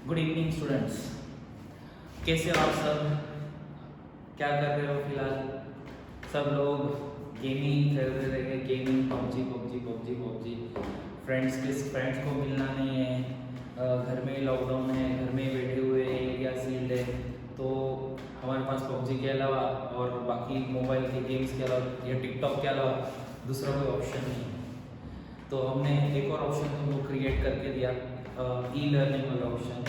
Good evening students. कैसे हो आप सब? क्या कर रहे हो फिलहाल? सब लोग गेमिंग खेल रहे रहेंगे, gaming, PUBG PUBG PUBG PUBG. Friends को मिलना नहीं है, घर में ही लॉकडाउन है, घर में ही बैठे हुए हैं, एरिया सील्ड है। तो हमारे पास पबजी के अलावा और बाकी मोबाइल के गेम्स के अलावा या टिकटॉक के अलावा दूसरा कोई ऑप्शन नहीं है। तो हमने एक और ऑप्शन तुमको क्रिएट करके दिया, ई लर्निंग वाला ऑप्शन,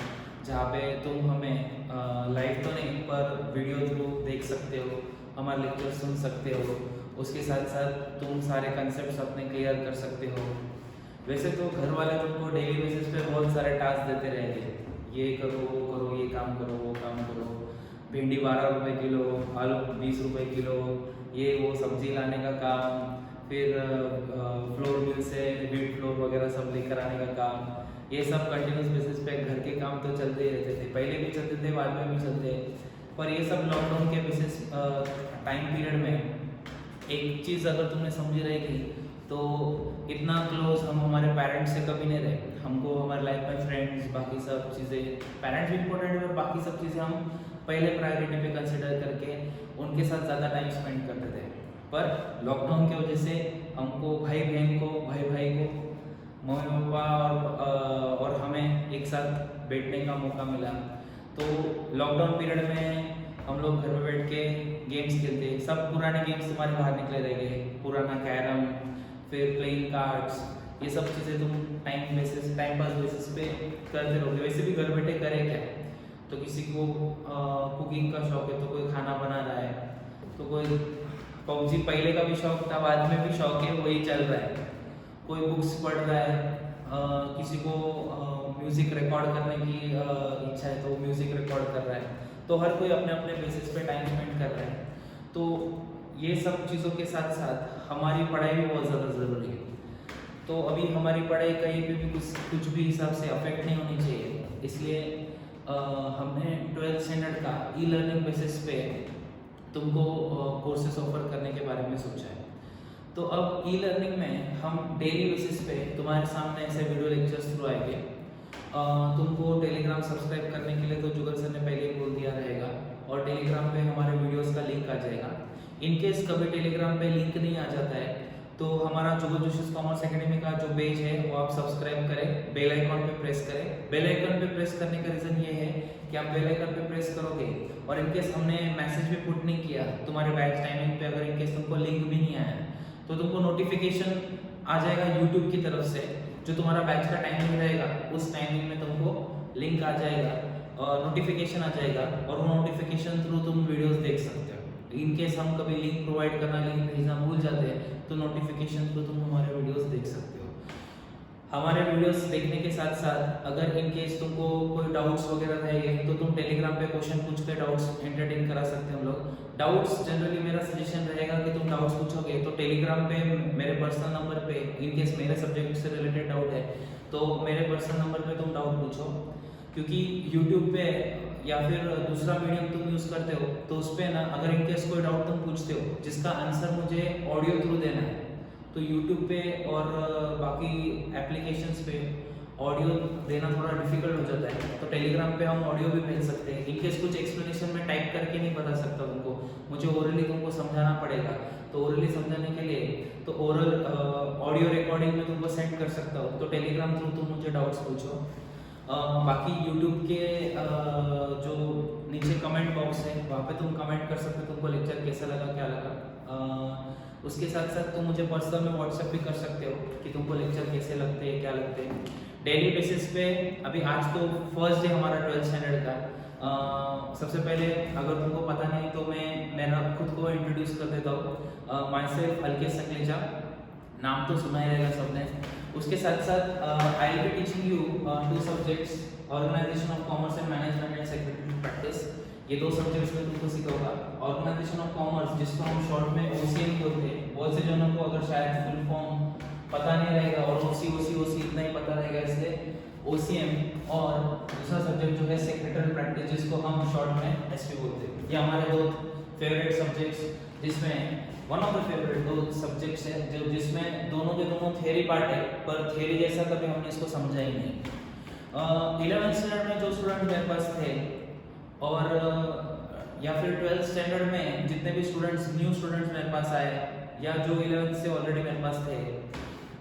जहाँ पे तुम हमें लाइव तो नहीं पर वीडियो थ्रू देख सकते हो, हमारे लेक्चर सुन सकते हो, उसके साथ साथ तुम सारे कंसेप्ट अपने क्लियर कर सकते हो। वैसे तो घर वाले तुमको डेली बेसिस पे बहुत सारे टास्क देते रहेंगे, ये करो वो करो, ये काम करो वो काम करो, भिंडी 12 रुपये किलो, आलू 20 रुपये किलो, ये वो सब्जी लाने का काम, फिर फ्लोर मिल से वीट फ्लोर वगैरह सब लेकर आने का काम। ये सब कंटिन्यूस बेसिस पे घर के काम तो चलते ही रहते थे, पहले भी चलते थे, बाद में भी चलते हैं। पर ये सब लॉकडाउन के बेसिस टाइम पीरियड में एक चीज़ अगर तुमने समझी रहेगी तो इतना क्लोज हम हमारे पेरेंट्स से कभी नहीं रहे। हमको हमारे लाइफ में फ्रेंड्स, बाकी सब चीज़ें, पेरेंट्स भी इम्पोर्टेंट है और बाकी सब चीज़ें हम पहले प्रायोरिटी पे कंसिडर करके उनके साथ ज़्यादा टाइम स्पेंड करते थे। पर लॉकडाउन की वजह से हमको भाई बहन को, भाई भाई को, मम्मी पापा और हमें एक साथ बैठने का मौका मिला। तो लॉकडाउन पीरियड में हम लोग घर में बैठ के गेम्स खेलते, सब पुराने गेम्स तुम्हारे बाहर निकले रहेंगे, पुराना कैरम, फिर प्लेइंग कार्ड्स, ये सब चीज़ें तुम टाइम पास बेसिस पे करते रहोगे। वैसे भी घर बैठे करें क्या? तो किसी को कुकिंग का शौक है तो कोई खाना बना रहा है, तो कोई पबजी पहले का भी शौक था, बाद में भी शौक है, वही चल रहा है। कोई बुक्स पढ़ रहा है, किसी को म्यूज़िक रिकॉर्ड करने की इच्छा है तो म्यूज़िक रिकॉर्ड कर रहा है। तो हर कोई अपने अपने बेसिस पे टाइम स्पेंड कर रहा है। तो ये सब चीज़ों के साथ साथ हमारी पढ़ाई भी बहुत ज़्यादा ज़रूरी है। तो अभी हमारी पढ़ाई कहीं पे भी कुछ भी हिसाब से अफेक्ट नहीं होनी चाहिए, इसलिए हमने 12th स्टैंडर्ड का ई लर्निंग बेसिस पे तुमको कोर्सेस ऑफर करने के बारे में सोचा है। तो अब ई लर्निंग में हम डेली बेसिस पे तुम्हारे सामने ऐसे वीडियो लेक्चर्स थ्रू आएंगे। तुमको टेलीग्राम सब्सक्राइब करने के लिए तो जुगल सर ने पहले ही बोल दिया रहेगा, और टेलीग्राम पे हमारे वीडियोस का लिंक आ जाएगा। इन केस कभी टेलीग्राम पे लिंक नहीं आ जाता है तो हमारा जुगल जोशी कॉमर्स एकेडमी का जो पेज है वो आप सब्सक्राइब करें, बेल आइकॉन पे प्रेस करें। बेल आइकॉन पे प्रेस करने का रीज़न ये है कि आप बेल आइकन पे प्रेस करोगे और इनकेस हमने मैसेज भी पुट नहीं किया तुम्हारे बैच टाइमिंग पे, अगर इनकेस तुमको लिंक भी नहीं आया तो तुमको नोटिफिकेशन आ जाएगा यूट्यूब की तरफ से, जो तुम्हारा बैच का टाइमिंग रहेगा उस टाइमिंग में तुमको लिंक आ जाएगा और नोटिफिकेशन आ जाएगा, और वो नोटिफिकेशन थ्रू तुम वीडियोस देख सकते हो। इनकेस हम कभी लिंक प्रोवाइड करना, लिंक भेजना भूल जाते हैं तो नोटिफिकेशन थ्रू तुम हमारे वीडियोस देख सकते हो। हमारे वीडियोस देखने के साथ साथ अगर इन केस तुमको कोई डाउट्स वगैरह रहेंगे तो तुम टेलीग्राम पे क्वेश्चन पूछ के डाउट्स एंटरटेन करा सकते हैं हम लोग। डाउट्स जनरली मेरा सजेशन रहेगा कि तुम डाउट्स पूछोगे तो टेलीग्राम पे मेरे पर्सनल नंबर पे, इन केस मेरे सब्जेक्ट से रिलेटेड डाउट है तो मेरे पर्सनल नंबर पे तुम डाउट पूछो, क्योंकि यूट्यूब पे या फिर दूसरा मीडियम तुम यूज़ करते हो तो उस पर ना अगर इन केस कोई डाउट तुम पूछते हो जिसका आंसर मुझे ऑडियो थ्रू देना है तो यूट्यूब पे और बाकी एप्लीकेशंस पे ऑडियो देना थोड़ा डिफिकल्ट हो जाता है, तो टेलीग्राम पे हम ऑडियो भी भेज सकते हैं। इनकेस कुछ एक्सप्लेनेशन में टाइप करके नहीं बता सकता तुमको, मुझे ओरली तुमको समझाना पड़ेगा, तो ओरली समझाने के लिए तो ओरल ऑडियो रिकॉर्डिंग में तुमको सेंड कर सकता हो, तो टेलीग्राम थ्रू तुम मुझे डाउट्स पूछो। बाकी यूट्यूब के जो नीचे कमेंट बॉक्स है वहाँ पे तुम कमेंट कर सकते हो तुमको लेक्चर कैसा लगा, क्या लगा। उसके साथ साथ तुम मुझे पर्सनल में व्हाट्सएप भी कर सकते हो कि तुमको लेक्चर कैसे लगते हैं, क्या लगते हैं। डेली बेसिस पे अभी आज तो फर्स्ट डे हमारा 12th स्टैंडर्ड का। सबसे पहले अगर तुमको पता नहीं तो मैं मेरा खुद को इंट्रोड्यूस कर देता हूँ। माई सेल्फ अल्केश सकलेचा, नाम तो सुना ही रहेगा सबने। उसके साथ साथ I will be teaching you 2 subjects, organisation of commerce and management and secretary practice. ये 2 सब्जेक्ट्स में तुमको सिखाऊंगा। ऑर्गेनाइजेशन ऑफ कॉमर्स, जिसको हम शॉर्ट में OCM बोलते हैं, बहुत से जनों को अगर शायद फुल फॉर्म पता नहीं रहेगा और OC इतना ही पता रहेगा, इसलिए OCM। और दूसरा सब्जेक्ट जो है सेक्रेटरी प्रैक्टिस, जिसको हम शॉर्ट में SP बोलते हैं। ये हमारे 2 फेवरेट सब्जेक्ट्स, जिसमें one of the favourite 2 subjects है जो जिसमें दोनों के दोनों थियरी पार्ट है, पर थियरी जैसा कभी हमने इसको समझा ही नहीं। 11th स्टैंडर्ड में जो स्टूडेंट मेरे पास थे और या फिर 12th स्टैंडर्ड में जितने भी स्टूडेंट्स न्यू स्टूडेंट्स मेरे पास आए या जो 11th से ऑलरेडी मेरे पास थे,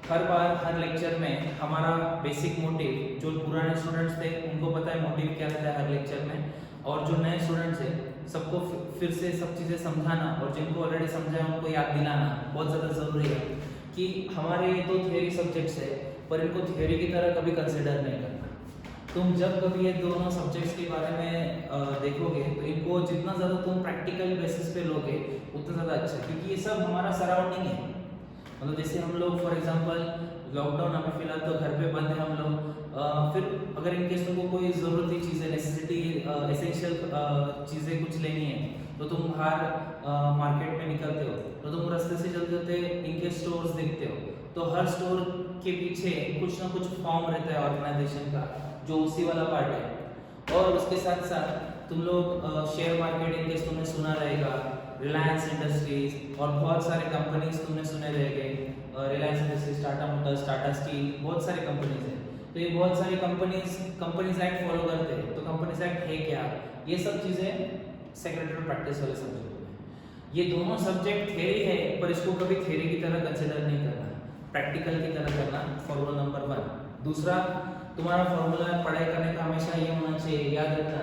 हर बार हर लेक्चर में हमारा बेसिक मोटिव, जो पुराने स्टूडेंट्स थे उनको पता है मोटिव क्या रहता है हर लेक्चर में, और जो नए स्टूडेंट्स हैं सबको फिर से सब चीज़ें समझाना और जिनको ऑलरेडी समझा है उनको याद दिलाना बहुत ज़्यादा ज़रूरी है कि हमारे ये दो थियोरी सब्जेक्ट्स है पर इनको थियोरी की तरह कभी कंसिडर नहीं करना। तुम जब कभी ये दोनों सब्जेक्ट्स के बारे में देखोगे तो इनको जितना ज़्यादा तुम प्रैक्टिकल बेसिस पे लोगे उतना ज़्यादा अच्छा, क्योंकि ये सब हमारा सराउंडिंग है। मतलब जैसे हम लोग फॉर एग्जांपल लॉकडाउन अभी फिलहाल तो घर पे बंद है हम लोग, फिर अगर इनकेस तुमको कोई ज़रूरती चीज़ें नेसेसिटी एसेंशियल चीज़ें कुछ लेनी है तो तुम बाहर मार्केट में निकलते हो तो तुम रास्ते से चलते चलते इनके स्टोर्स देखते हो, तो हर स्टोर के पीछे कुछ ना कुछ फॉर्म रहता है ऑर्गेनाइजेशन का जो उसी वाला पार्ट है। और उसके साथ साथ तुम लोग शेयर मार्केट इनकेस तुमने सुना रहेगा, रिलायंस इंडस्ट्रीज और बहुत सारे कंपनीज तुमने सुने रहेंगे, Reliance industries, Tata Motors, Tata steel, बहुत सारे कंपनीज हैं। तो ये बहुत सारी कंपनीज एक्ट फॉलो करते हैं। तो कंपनीज एक्ट है क्या, ये सब चीज़ें सेक्रेटरी प्रैक्टिस वाले सब्जेक्ट में। ये दोनों सब्जेक्ट थ्योरी है पर इसको कभी थ्योरी की तरह कंसिडर नहीं करना, प्रैक्टिकल की तरह करना। Formula number 1। दूसरा, तुम्हारा फॉर्मूला पढ़ाई करने का हमेशा ये होना चाहिए, याद रखना,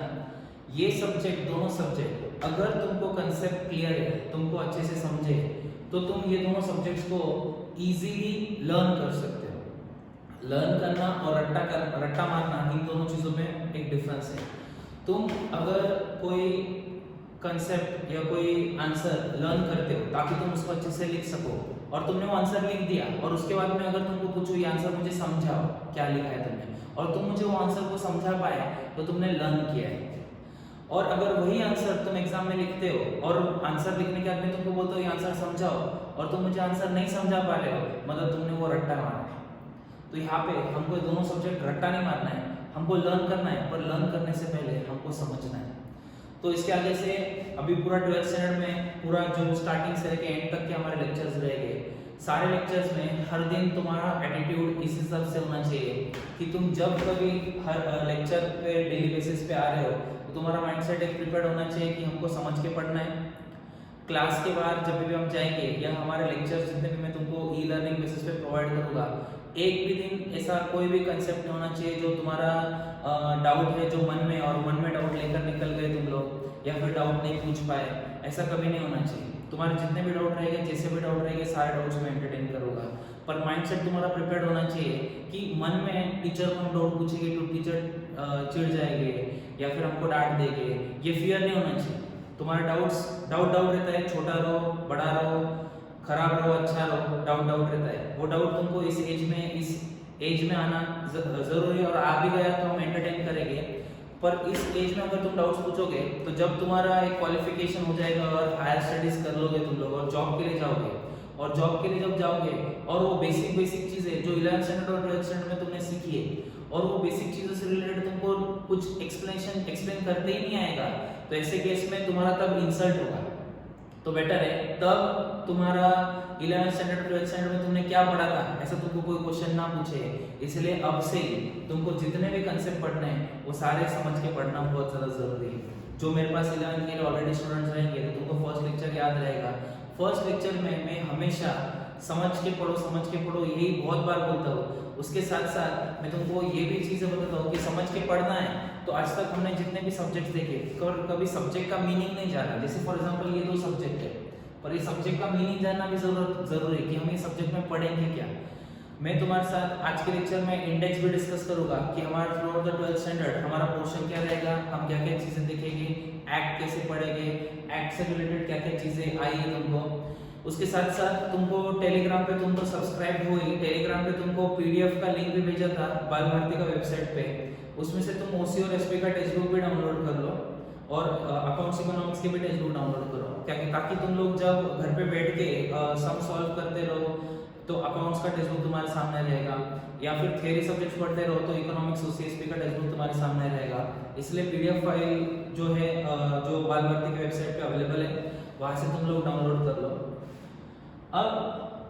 ये सब्जेक्ट दोनों सब्जेक्ट अगर तुमको कंसेप्ट क्लियर है, तुमको अच्छे से समझे, तो तुम ये दोनों सब्जेक्ट्स को इजीली लर्न कर सकते हो। लर्न करना और रट्टा मारना, इन दोनों चीज़ों में एक डिफरेंस है। तुम अगर कोई कंसेप्ट या कोई आंसर लर्न करते हो ताकि तुम उसको अच्छे से लिख सको और तुमने वो आंसर लिख दिया और उसके बाद में अगर तुमको पूछो ये आंसर मुझे समझाओ क्या लिखा है तुमने, और तुम मुझे वो आंसर को समझा पाए तो तुमने लर्न किया है। और अगर वही आंसर तुम एग्जाम में लिखते हो और आंसर लिखने के बाद में तुमको बोलते हो ये आंसर समझाओ और तुम मुझे आंसर नहीं समझा पा रहे हो, मतलब तुमने वो रट्टा मारा है। तो यहाँ पे हमको दोनों सब्जेक्ट रट्टा नहीं मारना है, हमको लर्न करना है, पर लर्न करने से पहले हमको समझना है। तो इसके आगे से अभी पूरा 12th स्टैंडर्ड में पूरा जो स्टार्टिंग से लेके एंड तक के हमारे लेक्चर्स रहेंगे, सारे लेक्चर्स में हर दिन तुम्हारा एटीट्यूड इस हिसाब से होना चाहिए कि तुम जब कभी हर लेक्चर पे डेली बेसिस पे आ रहे हो तो तुम्हारा माइंडसेट एक प्रिपेयर्ड होना चाहिए कि हमको समझ के पढ़ना है। क्लास के बाद जब भी हम जाएंगे या हमारे लेक्चर्स जितने भी मैं तुमको ई लर्निंग बेसिस पे प्रोवाइड करूँगा, एक भी दिन ऐसा कोई भी कंसेप्ट नहीं होना चाहिए जो तुम्हारा डाउट है जो मन में, और मन में डाउट लेकर निकल गए तुम लोग या फिर डाउट नहीं पूछ पाए, ऐसा कभी नहीं होना चाहिए। तुम्हारे जितने भी डाउट रहेंगे, जैसे भी डाउट रहेंगे, सारे डाउट्स में एंटरटेन करूँगा, पर माइंडसेट तुम्हारा प्रिपेयर्ड होना चाहिए कि मन में टीचर को हम डाउट पूछेंगे तो टीचर चिढ़ जाएंगे या फिर हमको डांट देंगे, ये फियर नहीं होना चाहिए। तुम्हारा डाउट रहता है, छोटा रहो, बड़ा रहो, खराब रहो, अच्छा रहो, डाउट रहता है। वो डाउट तुमको इस एज में आना जरूरी है और आ भी गया तो हम एंटरटेन करेंगे, पर इस एज में अगर तुम डाउट्स पूछोगे तो जब तुम्हारा एक क्वालिफिकेशन हो जाएगा और हायर स्टडीज कर लोगे तुम लोग और जॉब के लिए जाओगे, और जॉब के लिए जब जाओगे और वो बेसिक चीज़ें जो 11th स्टैंडर्ड और 12th स्टैंडर्ड में तुमने सीखी है और वो बेसिक चीज़ों से रिलेटेड तुमको कुछ एक्सप्लेन करते ही नहीं आएगा, तो ऐसे केस में तुम्हारा तब इंसल्ट होगा। तो बेटर है तब तुम्हारा 11th स्टैंडर्ड 12th स्टैंडर्ड में तुमने क्या पढ़ा था ऐसा तुमको कोई क्वेश्चन ना पूछे, इसलिए अब से ही तुमको जितने भी कंसेप्ट पढ़ने हैं वो सारे समझ के पढ़ना बहुत ज़्यादा ज़रूरी है। जो मेरे पास 11th के लिए ऑलरेडी स्टूडेंट्स रहेंगे तो तुमको फर्स्ट लेक्चर याद रहेगा। फर्स्ट लेक्चर में मैं हमेशा समझ के पढ़ो यही बहुत बार बोलता हूँ। उसके साथ साथ मैं तुमको ये भी चीज़ें बताता हूँ कि समझ के पढ़ना है। तो आज तक हमने जितने भी सब्जेक्ट देखे कभी सब्जेक्ट का मीनिंग नहीं जाना, जैसे फॉर एग्जांपल ये 2 सब्जेक्ट है पर ये सब्जेक्ट का मीनिंग जानना भी जरूरी है कि हम ये सब्जेक्ट में पढ़ेंगे क्या। मैं तुम्हारे साथ आज के लेक्चर में इंडेक्स भी डिस्कस करूंगा कि हमारा through out the 12th standard हमारा पोर्शन क्या रहेगा, हम क्या क्या चीज़ें देखेंगे, एक्ट कैसे पढ़ेंगे, एक्ट से रिलेटेड क्या क्या चीज़ें आई है तुमको। उसके साथ साथ तुमको टेलीग्राम पे तुम तो सब्सक्राइब हो ही, टेलीग्राम पे तुमको पीडीएफ का लिंक भी भेजा था बाल भारती का वेबसाइट पे, उसमें से तुम ओसी और एसपी का टेक्स्ट बुक भी डाउनलोड कर लो और अकाउंट्स इकोनॉमिक्स के भी टेक्स्ट बुक डाउनलोड करो, क्या ताकि तुम लोग जब घर पे बैठ के सम सॉल्व करते रहो तो अकाउंट्स का टेक्स्ट बुक तुम्हारे सामने रहेगा, या फिर थ्योरी सब्जेक्ट पढ़ते रहो तो इकोनॉमिक्स और सीएसपी का टेक्स्ट बुक तुम्हारे सामने रहेगा। इसलिए पीडीएफ फाइल जो है जो बाल भारती की वेबसाइट पे अवेलेबल है वहाँ से तुम लोग डाउनलोड कर लो। अब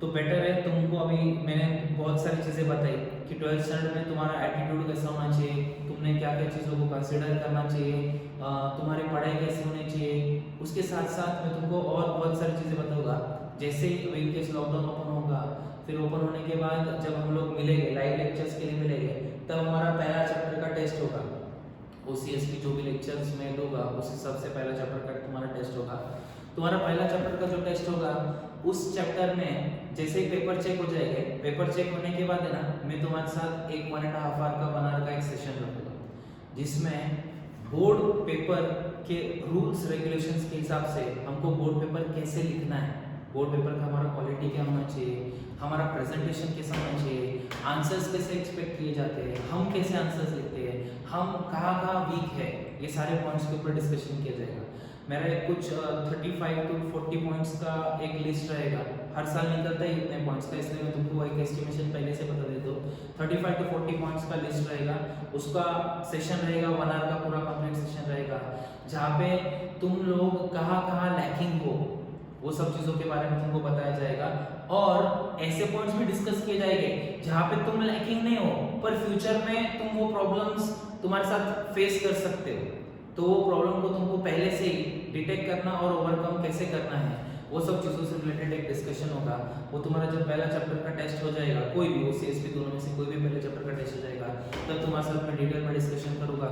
तो बेटर है तुमको, अभी मैंने बहुत सारी चीज़ें बताई कि 12th स्टैंडर्ड में तुम्हारा एटीट्यूड कैसा होना चाहिए, तुमने क्या क्या चीज़ों को कंसिडर करना चाहिए, तुम्हारी पढ़ाई कैसी होनी चाहिए। उसके साथ साथ मैं तुमको और बहुत सारी चीज़ें बताऊंगा। जैसे ही अभी इनकेस लॉकडाउन ओपन होगा, फिर ओपन होने के बाद जब हम लोग मिलेंगे लाइव लेक्चर्स के लिए मिलेंगे, तब हमारा पहला चैप्टर का टेस्ट होगा। OCS की जो भी लेक्चर्स में दूंगा उस हिसाब से पहला चैप्टर का तुम्हारा टेस्ट होगा। तुम्हारा पहला चैप्टर का जो टेस्ट होगा उस चैप्टर में जैसे ही पेपर चेक हो जाएंगे, पेपर चेक होने के बाद है ना, मैं तुम्हारे साथ एक 1.5 आवर का 1 आवर का एक सेशन रखूंगा, जिसमें बोर्ड पेपर के रूल्स रेगुलेशंस के हिसाब से हमको बोर्ड पेपर कैसे लिखना है, बोर्ड पेपर का हमारा क्वालिटी क्या होना चाहिए, हमारा प्रेजेंटेशन कैसा होना चाहिए, आंसर्स कैसे एक्सपेक्ट किए जाते हैं, हम कैसे आंसर्स लिखते हैं, हम कहाँ वीक है, ये सारे पॉइंट्स के ऊपर डिस्कशन किया जाएगा। मेरा कुछ 35 to 40 पॉइंट्स का एक लिस्ट रहेगा, हर साल निकलता है इतने पॉइंट्स का, इसलिए मैं तुमको एक एस्टिमेशन पहले से बता देता हूँ। 35 to 40 पॉइंट्स का लिस्ट रहेगा, उसका सेशन रहेगा 1 आवर का पूरा कंप्लीट सेशन रहेगा, जहाँ पे तुम लोग कहाँ लैकिंग हो वो सब चीज़ों के बारे में तुमको बताया जाएगा, और ऐसे पॉइंट्स भी डिस्कस किए जाएंगे जहाँ पे तुम लैकिंग नहीं हो पर फ्यूचर में तुम वो प्रॉब्लम्स तुम्हारे साथ फेस कर सकते हो, तो वो प्रॉब्लम को तुमको पहले से ही डिटेक्ट करना और ओवरकम कैसे करना है, वो सब चीज़ों से रिलेटेड एक डिस्कशन होगा। वो तुम्हारा जब पहला चैप्टर का टेस्ट हो जाएगा, कोई भी OCS दोनों में से कोई भी पहले चैप्टर का टेस्ट हो जाएगा, तब तुम्हारे साथ मैं डिटेल में डिस्कशन करूँगा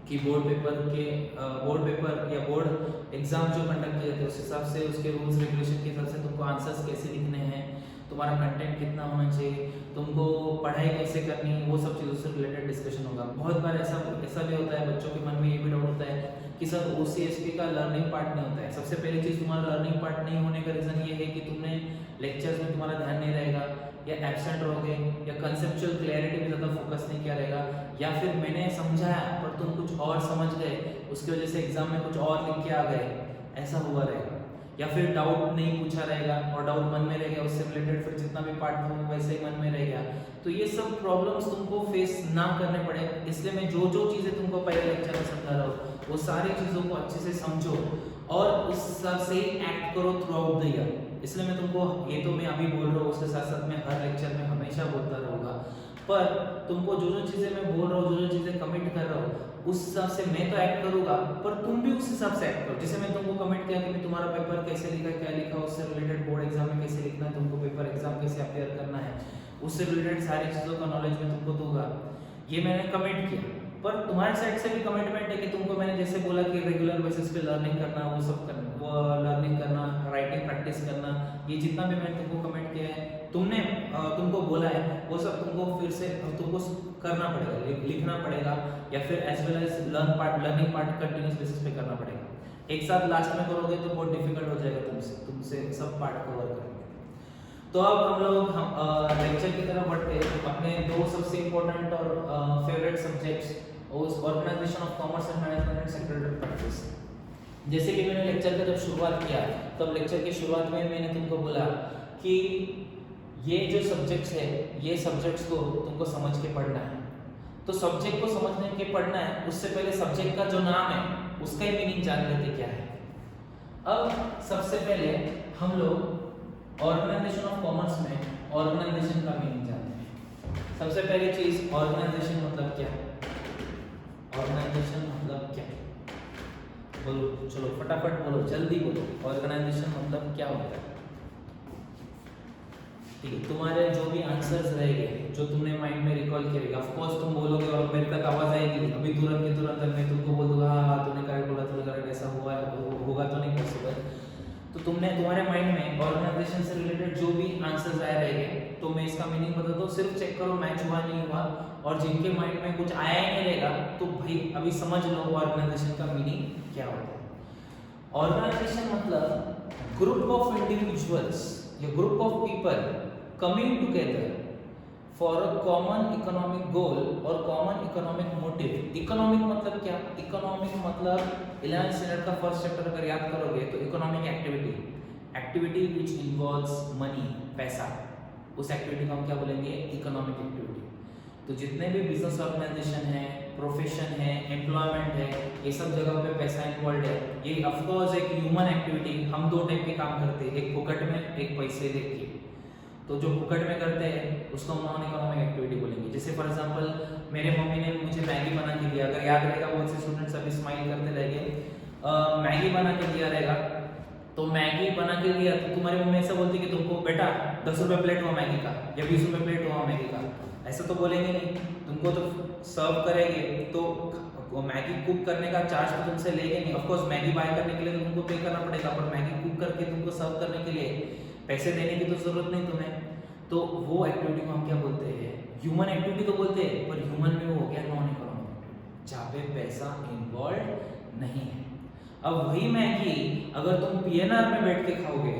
कि बोर्ड पेपर या बोर्ड एग्जाम जो कंडक्ट किए जाते हैं उस हिसाब से, उसके रूल्स रेगुलेशन के हिसाब से तुमको आंसर्स कैसे लिखने हैं, तुम्हारा कंटेंट कितना होना चाहिए, तुमको पढ़ाई कैसे करनी है, वो सब चीज़ों से रिलेटेड डिस्कशन होगा। बहुत बार ऐसा भी होता है, बच्चों के मन में ये भी डाउट होता है कि सर OCSP का लर्निंग पार्ट नहीं होता है। सबसे पहली चीज़, तुम्हारा लर्निंग पार्ट नहीं होने का रीज़न ये है कि तुमने लेक्चर्स में तुम्हारा ध्यान नहीं रहेगा, या एब्सेंट रहोगे, या कंसेप्चुअल क्लैरिटी में ज़्यादा फोकस नहीं किया रहेगा, या फिर मैंने समझाया पर तुम कुछ और समझ गए, उसकी वजह से एग्जाम में कुछ और लिख के आ गए, ऐसा हुआ रहेगा, या फिर डाउट नहीं पूछा रहेगा और डाउट मन में रह गया, उससे रिलेटेड फिर जितना भी पार्ट था वो वैसे ही मन में रह गया। तो ये सब प्रॉब्लम्स तुमको फेस ना करने पड़े, इसलिए मैं जो चीज़ें तुमको पहले लेक्चर में समझा रहा हूँ वो सारी चीज़ों को अच्छे से समझो और उस हिसाब से एक्ट करो थ्रू आउट द ईयर। इसलिए मैं तुमको, ये तो मैं अभी बोल रहा हूँ, उसके साथ साथ मैं हर लेक्चर में हमेशा बोलता रहूँगा, पर तुमको जो चीज़ें मैं बोल रहा हूँ, जो चीज़ें कमिट कर रहा हूँ, उस हिसाब से मैं तो एक्ट करूँगा, पर तुम भी उस हिसाब से एक्ट करो। जैसे मैं तुमको कमिट किया कि मैं तुम्हारा पेपर कैसे लिखा है, क्या लिखा, उससे रिलेटेड बोर्ड एग्जाम में कैसे लिखना है, तुमको पेपर एग्जाम कैसे अपेयर करना है, उससे रिलेटेड सारी चीज़ों का नॉलेज मैं तुमको दूंगा, ये मैंने कमिट किया। पर तुम्हारे साइड से भी कमिटमेंट है कि तुमको मैंने जैसे बोला कि रेगुलर बेसिस पे लर्निंग करना, वो सब करना, वो लर्निंग करना, राइटिंग प्रैक्टिस करना, ये जितना भी मैंने तुमको कमिट किया है, तुमने तुमको बोला है, वो सब तुमको फिर से तुमको करना पड़ेगा, लिखना पड़ेगा, या फिर as well as learning part continuous basis पे करना पड़ेगा। एक साथ लास्ट में करोगे तो बहुत डिफिकल्ट हो जाएगा तुमसे सब पार्ट कवर करना। तो अब हम लोग लेक्चर की तरफ बढ़ते हैं, अपने दो सबसे इम्पोर्टेंट और फेवरेट सब्जेक्ट्स, उस organisation of commerce and management and secretary practice. जैसे कि मैंने लेक्चर का जब शुरुआत किया, तब लेक्चर की शुरुआत में मैंने तुमको बोला कि ये जो सब्जेक्ट्स है, ये सब्जेक्ट्स को तुमको समझ के पढ़ना है। तो सब्जेक्ट को समझने के पढ़ना है, उससे पहले सब्जेक्ट का जो नाम है उसका ही मीनिंग जान लेते क्या है। अब सबसे पहले हम लोग ऑर्गेनाइजेशन ऑफ कॉमर्स में ऑर्गेनाइजेशन का मीनिंग जानते हैं। सबसे पहली चीज, ऑर्गेनाइजेशन मतलब क्या है? ऑर्गेनाइजेशन मतलब क्या है? बोलो, चलो फटाफट बोलो, जल्दी बोलो, ऑर्गेनाइजेशन मतलब क्या होता है? ठीक है, तुम्हारे जो भी आंसर्स रहेंगे, जो तुमने माइंड में रिकॉल किएगा, ऑफ कोर्स तुम बोलोगे और मेरे तक आवाज आएगी, अभी तुरंत के तुरंत मैं तुमको बोल दूंगा हाँ तूने करेक्ट बोला, तूने करेक्ट, ऐसा हुआ होगा तो नहीं पॉसिबल। तो तुम्हारे माइंड में ऑर्गेनाइजेशन से रिलेटेड जो भी आंसर्स आए रहेंगे, तो मैं इसका मीनिंग बता दूं, सिर्फ चेक करो मैच हुआ नहीं हुआ, और जिनके माइंड में कुछ आया ही नहीं रहेगा तो भाई अभी समझ लो ऑर्गेनाइजेशन का मीनिंग क्या होता है। ऑर्गेनाइजेशन मतलब ग्रुप ऑफ इंडिविजुअल्स या group of people coming together for a common economic goal और कॉमन इकोनॉमिक मोटिव। इकोनॉमिक मतलब क्या? इकोनॉमिक मतलब 11th स्टैंडर्ड का फर्स्ट चैप्टर अगर याद करोगे तो economic activity which involves money, पैसा, उस एक्टिविटी को हम क्या बोलेंगे? Economic activity. तो जितने भी बिजनेस ऑर्गेनाइजेशन है, प्रोफेशन है, एम्प्लॉयमेंट है, ये सब जगह पे पैसा इन्वॉल्व है। ये ऑफ कोर्स एक ह्यूमन एक्टिविटी, हम दो टाइप के काम करते हैं, एक फोकट में, एक पैसे देके। तो जो फुकट में करते हैं उसको हम नॉन इकोनॉमिक एक्टिविटी बोलेंगे। जैसे फॉर एग्जांपल मेरे मम्मी ने मुझे मैगी बना के दिया, अगर याद रहेगा बहुत से स्टूडेंट्स अभी स्माइल करते रहेंगे, मैगी बना के दिया रहेगा, तो मैगी बना के दिया तो तुम्हारी मम्मी ऐसा बोलती कि तुमको बेटा 10 रुपये प्लेट हुआ मैगी का या 20 रुपये प्लेट हुआ मैगी का, ऐसा तो बोलेंगे नहीं। तुमको तो सर्व करेंगे तो वो मैगी कुक करने का चार्ज तो तुमसे लेंगे नहीं। ऑफ कोर्स मैगी बाय करने के लिए तो तुमको पे करना पड़ेगा, पर मैगी कुक करके तुमको सर्व करने के लिए पैसे देने की तो जरूरत नहीं तुम्हें। तो वो एक्टिविटी को हम क्या बोलते हैं, ह्यूमन एक्टिविटी तो बोलते हैं, पर ह्यूमन में वो हो गया नॉन इकोनॉमिक एक्टिविटी जहाँ पे पैसा इन्वॉल्व नहीं है। अब वही मैगी अगर तुम पीएनआर में बैठ के खाओगे,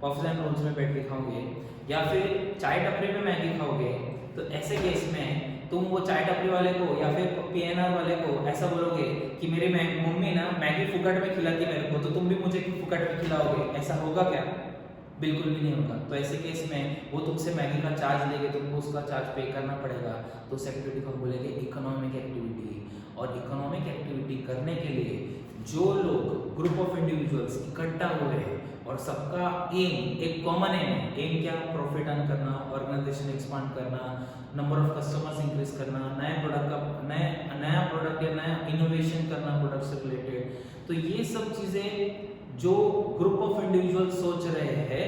पफ्स एंड रोल्स में बैठ के खाओगे, या फिर चाय टपरी में मैगी खाओगे, तो ऐसे केस में तुम वो चाय टपरी वाले को या फिर पीएनआर वाले को ऐसा बोलोगे कि मेरी मम्मी ना मैगी फुकट में खिलाती मेरे को, तो तुम भी मुझे फुकट में खिलाओगे, ऐसा होगा क्या? बिल्कुल भी नहीं होगा। तो ऐसे केस में वो तुमसे मैगी का चार्ज लेके तुमको उसका चार्ज पे करना पड़ेगा, तो उस एक्टिविटी को हम बोलेंगे इकोनॉमिक एक्टिविटी। और इकोनॉमिक एक्टिविटी करने के लिए जो लोग ग्रुप ऑफ इंडिविजुअल्स इकट्ठा हुए हैं और सबका एम एक कॉमन एम है, एम क्या? प्रॉफिट अर्न करना, ऑर्गेनाइजेशन एक्सपांड करना, नंबर ऑफ कस्टमर्स इंक्रीज करना, नया प्रोडक्ट या नया इनोवेशन करना प्रोडक्ट से रिलेटेड। तो ये सब चीजें जो ग्रुप ऑफ इंडिविजुअल्स सोच रहे हैं,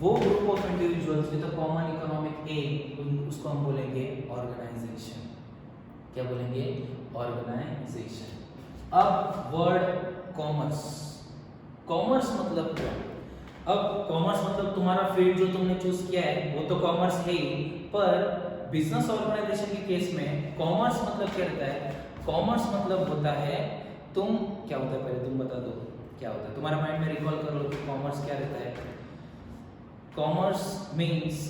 वो group of individuals with a common economic aim, उसको हम बोलेंगे ऑर्गेनाइजेशन। क्या बोलेंगे? ऑर्गेनाइजेशन। अब वर्ड कॉमर्स, कॉमर्स मतलब क्या? अब कॉमर्स मतलब तुम्हारा फील्ड जो तुमने चूज किया है वो तो कॉमर्स है ही, पर बिजनेस ऑर्गेनाइजेशन के केस में कॉमर्स मतलब क्या रहता है? कॉमर्स मतलब होता है तुम, क्या होता है पहले तुम बता दो क्या होता है, तुम्हारा माइंड में रिकॉल कर लो कि कॉमर्स क्या रहता है। Commerce means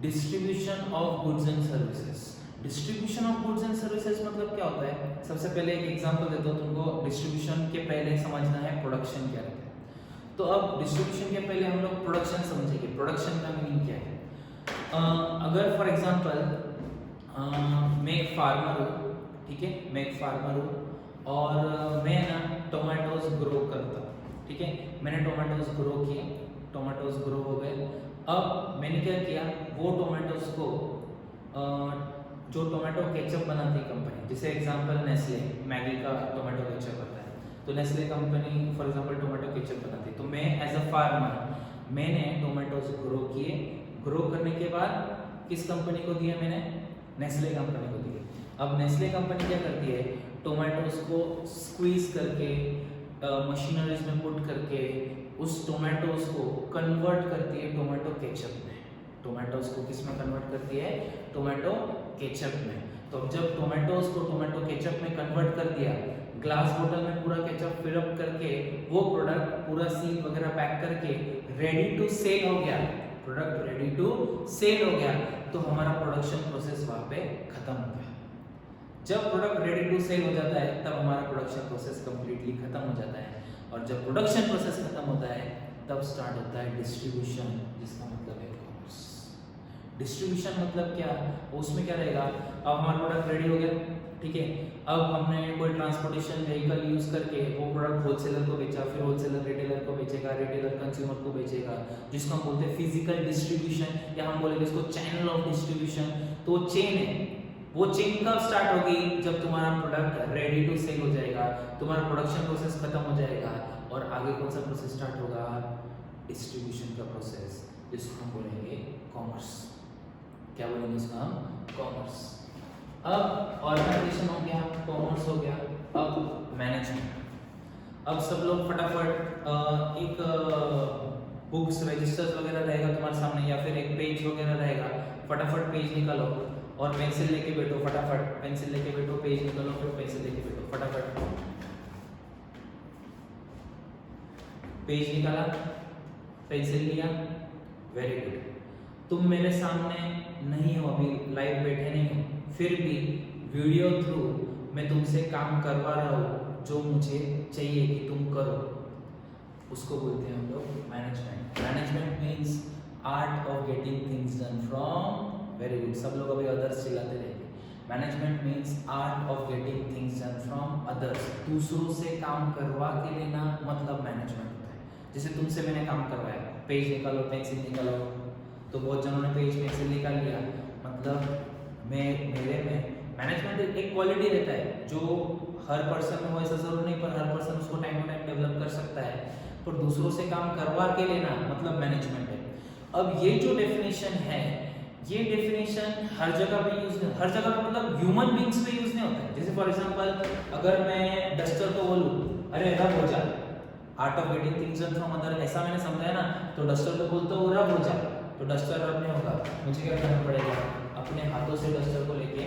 distribution of goods and services. Distribution of goods and services मतलब क्या होता है? सबसे पहले एक एग्जांपल देता हूं तुमको। डिस्ट्रीब्यूशन के पहले समझना है प्रोडक्शन क्या रहता है। तो अब डिस्ट्रीब्यूशन के पहले हम लोग प्रोडक्शन समझेंगे। प्रोडक्शन का मीनिंग क्या है? अगर फॉर एग्जांपल मैं एक फार्मर हूँ, ठीक है, मैं एक फार्मर हूँ और मैं ना टोमेटोज ग्रो करता हूँ, ठीक है, मैंने टोमेटोज ग्रो किए, टोमेटोज ग्रो हो गए। अब मैंने क्या किया, वो टोमेटोज को जो टोमेटो केचप बनाती कंपनी, जैसे एग्जांपल नेस्ले, मैगी का टोमेटो केचप होता है, तो Nestle company for example tomato ketchup बनाती, तो मैं एज अ फार्मर मैंने टोमेटोज ग्रो किए, ग्रो करने के बाद किस कंपनी को दिया मैंने? नेस्ले कंपनी को दिए। अब नेस्ले कंपनी क्या करती है? टोमेटोज को स्क्वीज करके मशीनरीज में पुट करके उस टोमेटोज को कन्वर्ट करती है टोमेटो केचप में। टोमेटोज को किस में कन्वर्ट करती है? टोमेटो केचप में। तो जब टोमेटोज को टोमेटो केचप में कन्वर्ट कर दिया, ग्लास बोतल में पूरा केचप फिल अप करके वो प्रोडक्ट पूरा सील वगैरह पैक करके रेडी टू सेल हो गया, प्रोडक्ट रेडी टू सेल हो गया, तो हमारा प्रोडक्शन प्रोसेस वहां पे खत्म हो गया। जब प्रोडक्ट रेडी टू सेल हो जाता है तब हमारा प्रोडक्शन प्रोसेस कंप्लीटली खत्म हो जाता है, और जब प्रोडक्शन प्रोसेस खत्म होता है तब स्टार्ट होता है डिस्ट्रीब्यूशन, जिसका मतलब है कॉमर्स। डिस्ट्रीब्यूशन मतलब क्या? उसमें क्या रहेगा? अब हमारा प्रोडक्ट रेडी हो गया, ठीक है, अब हमने कोई ट्रांसपोर्टेशन व्हीकल यूज करके वो प्रोडक्ट होलसेलर को बेचा, फिर होलसेलर रिटेलर को बेचेगा, रिटेलर कंज्यूमर को बेचेगा, जिसको हम बोलते हैं फिजिकल डिस्ट्रीब्यूशन, या हम बोलेंगे इसको चैनल ऑफ डिस्ट्रीब्यूशन। तो चेन है, वो चेन कब स्टार्ट होगी? जब तुम्हारा प्रोडक्ट रेडी टू सेल हो जाएगा, तुम्हारा प्रोडक्शन प्रोसेस खत्म हो जाएगा, और आगे कौन सा प्रोसेस स्टार्ट होगा? डिस्ट्रीब्यूशन का प्रोसेस, जिसको हम बोलेंगे कॉमर्स। क्या बोलेंगे इसको हम? कॉमर्स। अब ऑर्गेनाइजेशन हो गया, कॉमर्स हो गया, अब मैनेजमेंट। अब सब लोग फटाफट एक बुक्स रजिस्टर्स वगैरह रहेगा तुम्हारे सामने, या फिर एक पेज वगैरह रहेगा, फटाफट पेज निकालो और पेंसिल लेके बैठो, फटाफट पेंसिल लेके बैठो, पेज निकालो, फिर पेंसिल लेके बैठो, फटाफट पेज निकाला, पेंसिल लिया, वेरी गुड। तुम मेरे सामने नहीं हो, अभी लाइव बैठे नहीं हो, फिर भी वीडियो थ्रू मैं तुमसे काम करवा रहा हूँ जो मुझे चाहिए कि तुम करो, उसको बोलते हैं हम लोग management. Management means art of getting things done from, very good, सब लोग अभी अदर्स चिल्लाते रहेंगे। Management means art of getting things done from others, दूसरों से काम करवा के लेना मतलब मैनेजमेंट होता है। जैसे तुमसे मैंने काम करवाया, पेज निकालो, पेंसिल निकालो, तो बहुत जनों ने पेज में से निकाल लिया। मतलब मेरे में मैनेजमेंट एक क्वालिटी रहता है जो हर पर्सन में हो ऐसा जरूर नहीं, पर हर पर्सन उसको टाइम टू टाइम डेवलप कर सकता है, पर दूसरों से काम करवा के लेना मतलब मैनेजमेंट है। अब ये जो डेफिनेशन है, ये डेफिनेशन हर जगह पे यूज नहीं, हर जगह पे मतलब ह्यूमन बीइंग्स पे यूज नहीं होता है। जैसे फॉर एग्जांपल अगर मैं डस्टर को बोलूं अरे रब हो जा, art of getting things done from other, ऐसा मैंने समझाया ना, तो डस्टर को बोलता हूँ रब हो जा, तो डस्टर रब नहीं होगा, मुझे क्या करना पड़ेगा, अपने हाथों से डस्टर को लेके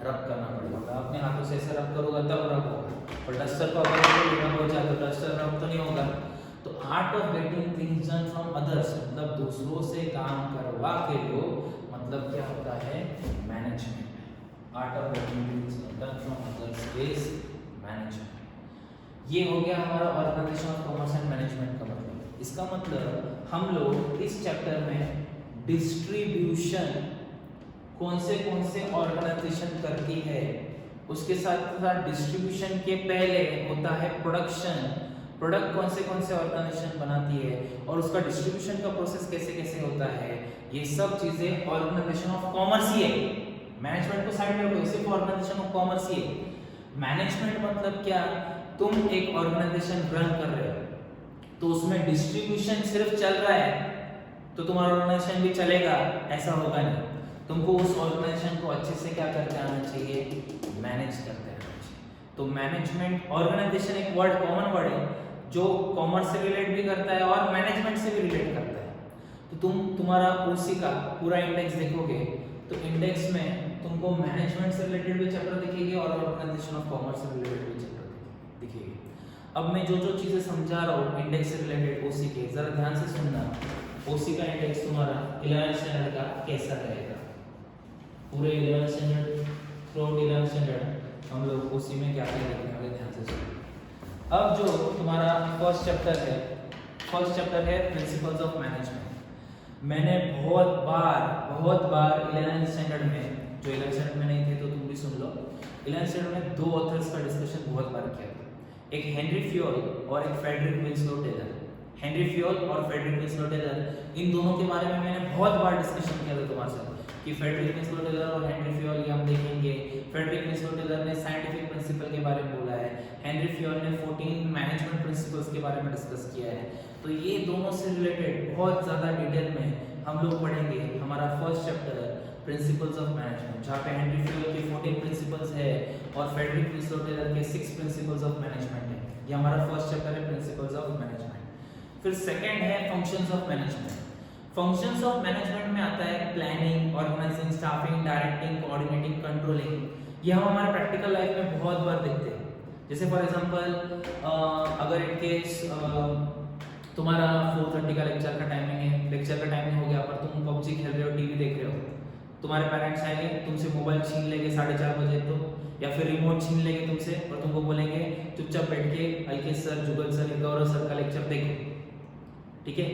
रब करना पड़ेगा। मैं अपने हाथों से ऐसे रब करूंगा तब रब होगा, और डस्टर को अगर रब हो जाए तो डस्टर रब तो नहीं होगा। तो art of getting things done from others मतलब दूसरों से काम करवा के लो, मतलब क्या होता है management. Art of getting things done from others is management. ये हो गया हमारा organisation of commerce and management का मतलब। इसका मतलब हम लोग इस चैप्टर में डिस्ट्रीब्यूशन कौन से ऑर्गेनाइजेशन करती है, उसके साथ साथ डिस्ट्रीब्यूशन के पहले होता है प्रोडक्शन, प्रोडक्ट कौन से ऑर्गेनाइजेशन बनाती है, और उसका डिस्ट्रीब्यूशन का प्रोसेस कैसे कैसे होता है, ये सब चीजें ऑर्गेनाइजेशन ऑफ कॉमर्स ही है। मैनेजमेंट को साइड में रखो, सिर्फ ऑर्गेनाइजेशन ऑफ कॉमर्स ही है। मैनेजमेंट मतलब क्या, तुम एक ऑर्गेनाइजेशन रन कर रहे हो तो उसमें डिस्ट्रीब्यूशन सिर्फ चल रहा है तो तुम्हारा ऑर्गेनाइजेशन भी चलेगा, ऐसा होगा नहीं। तुमको उस ऑर्गेनाइजेशन को अच्छे से क्या करते आना चाहिए, मैनेज करते आना चाहिए। तो मैनेजमेंट, ऑर्गेनाइजेशन एक वर्ड, कॉमन वर्ड है जो कॉमर्स से रिलेट भी करता है और मैनेजमेंट से भी रिलेट करता है। तो तुम्हारा ओसी का पूरा इंडेक्स देखोगे तो इंडेक्स में तुमको मैनेजमेंट से रिलेटेड भी चैप्टर दिखेगी और ऑर्गेनाइजेशन ऑफ कॉमर्स से रिलेटेड भी चैप्टर दिखेगी। अब मैं जो जो चीजें समझा रहा हूँ इंडेक्स से रिलेटेड ओसी के, जरा ध्यान से सुनना। ओसी का इंडेक्स तुम्हारा 11th स्टैंडर्ड का कैसा रहेगा, पूरे 11th standard, through 11th standard हम लोग ओसी में क्या क्या देखेंगे, ध्यान से सुनो। अब जो तुम्हारा फर्स्ट चैप्टर है प्रिंसिपल्स ऑफ मैनेजमेंट। मैंने बहुत बार 11th स्टैंडर्ड में, जो 11th स्टैंडर्ड में नहीं थे तो तुम भी सुन लो, 11th स्टैंडर्ड में दो ऑथर्स का डिस्कशन बहुत बार किया था, एक हेनरी फ्योल और एक Frederick Winslow Taylor. Henry Fayol और फ्रेडरिक विंसलो टेलर, इन दोनों के बारे में मैंने बहुत बार डिस्कशन किया था तुम्हारे साथ कि फ्रेडरिक विंसलो टेलर और हेनरी फ्योल ये हम देखेंगे। फ्रेडरिक विंसलो टेलर ने साइंटिफिक प्रिंसिपल के बारे में बोला है, हेनरी फ्योल ने 14 मैनेजमेंट प्रिंसिपल्स के बारे में डिस्कस किया है। तो ये दोनों से रिलेटेड बहुत ज़्यादा डिटेल में हम लोग पढ़ेंगे हमारा first chapter principles of management, जहाँ पे हेनरी फ्योल की 14 प्रिंसिपल्स है और फ्रेडरिक विंसलो टेलर के 6 प्रिंसिपल्स ऑफ मैनेजमेंट है। ये हमारा फर्स्ट चैप्टर है प्रिंसिपल्स ऑफ मैनेजमेंट। फिर सेकंड है functions of management. Functions of management में आता है planning, organising, staffing, directing, coordinating, controlling. ये हम हमारे प्रैक्टिकल लाइफ में बहुत बार देखते हैं। जैसे फॉर एग्जांपल अगर इन केस तुम्हारा 4:30 का लेक्चर का टाइमिंग हो गया पर तुम पबजी खेल रहे हो, टीवी देख रहे हो, तुम्हारे पेरेंट्स आएंगे तुमसे मोबाइल छीन लेंगे 4:30 बजे, तो या फिर रिमोट छीन लेंगे तुमसे और तुमको बोलेंगे चुपचाप बैठ के अलकेश सर, जुगल सर, गौरव सर का लेक्चर देखो, ठीक है।